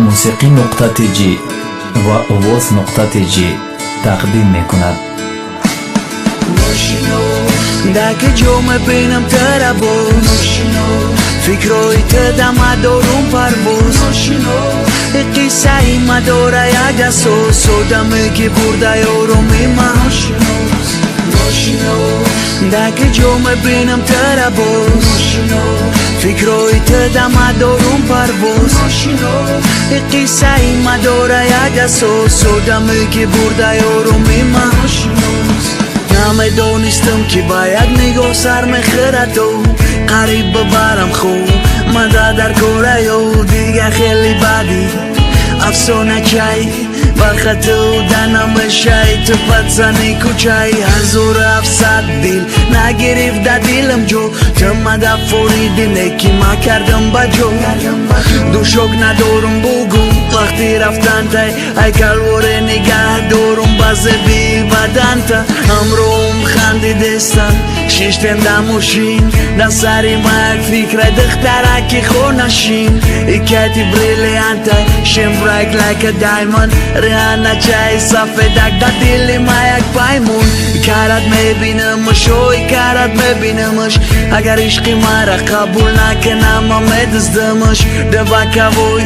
موسیقی نقطه جی و آواز نقطه جی تقدیم میکند. دک جمعه بینم ترابوز فکرای تدم دارم پرواز قصه ای مداره یک اساس آدمه که برده یارمی من دک جمعه بینم ترابوز فکرای تدم دارم پرواز قصه ای مداره یک اساس آدمه که برده یارمی من همه دانستم که باید نگاه سر میخورد و قریب ببرم خوب مده در کاره و دیگه خیلی بدی افسانه چای وقت و دنم بشای تو پت زنی کوچای 1700 دل نگریف در دلم جو تو مده فوریدی نکی ما کردم بجو دو شک ندارم بگم وقتی رفتن تای ای کلوره نگه دارم بازه بی بدن تا همروم خندی دستن شیشتن دموشین در سری مرگ فکر دخترکی خونشین ایکتی بریلیانت شمبرک like a diamond ریحانه چای صفه دک در دلی ما یک پایمون کرد میبینمش و کرد میبینمش اگر عشقی مرا قبول نکنم آمدزدمش دوکه وی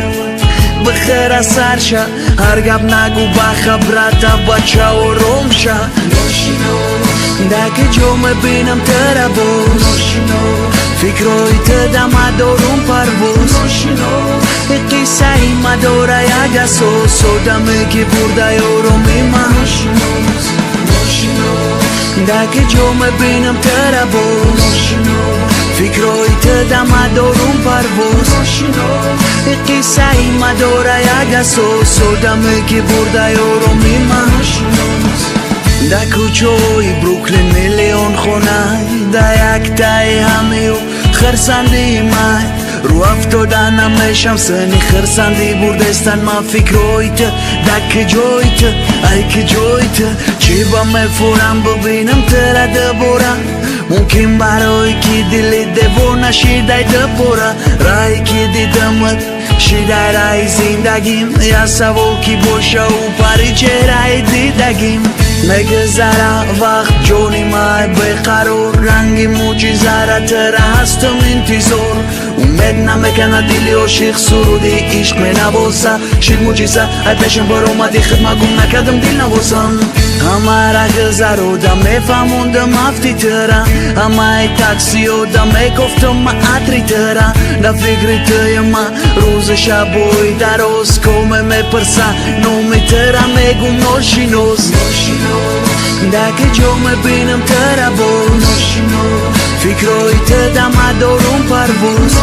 بخیر از سر شا هر گب نگو بخبرت بچه و روم شا دک جمعه بینم ترابوز فکرای تدم دارم پرواز قصه ای مداره یک اساس آدمه که برده یارمی من دک جمعه بینم ترابوز فکرای تدم دارم پرواز قصه ای مداره یک اساس آدمه که برده یارمی من در کوچوی بروکلین میلیون خونه در یک تای همه و خرسندی مای رو افتادنم میشم سنی خرسندی بردستن من فکرای تا دک جای تا ای که جای تا چی با میفورم ببینم ترده برم ممکن برای که دلی دیوانه شیده دپورا رای که دیدمت شیده رای زندگیم یا سواکی باشه و پری چهره دیدگیم میگذره وقت جونی مای بیقرار رنگی موجی زره تره هستم انتظار امید نمیکنه دلی عاشق سرودی عشق می نباسه شید موجیزه ای پیشم بر اومدی خدمه گم نکردم دل نباسم همه را گذرودم میفهموندم افتی تره همه ای تاکسی آدم میگفتم ما عطری تره در فکری توی ما روز شبوی دراز کومه میپرسه نومی تره میگم ناشینوز دک جمعه بینم ترابوز فکرای تدم دارم پرواز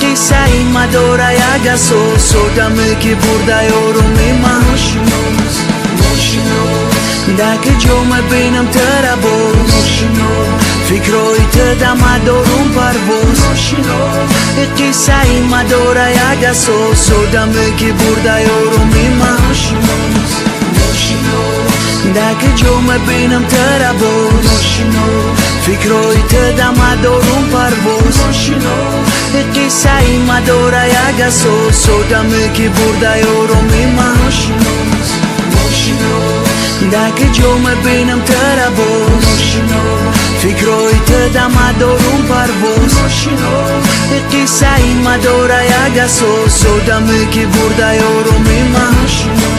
قصه ای مداره یک اساس آدمه که برده یارمی من دک جمعه بینم ترابوز فکرای تدم دارم پرواز قصه ای مداره یک اساس آدمه که برده یارمی من دک جمعه بینم ترابوز فکرای تدم دارم پرواز قصه ای مداره یک اساس آدمه که برده یارمی من دک جمعه بینم ترابوز فکرای تدم دارم پرواز قصه ای مداره یک اساس آدمه که برده یارمی من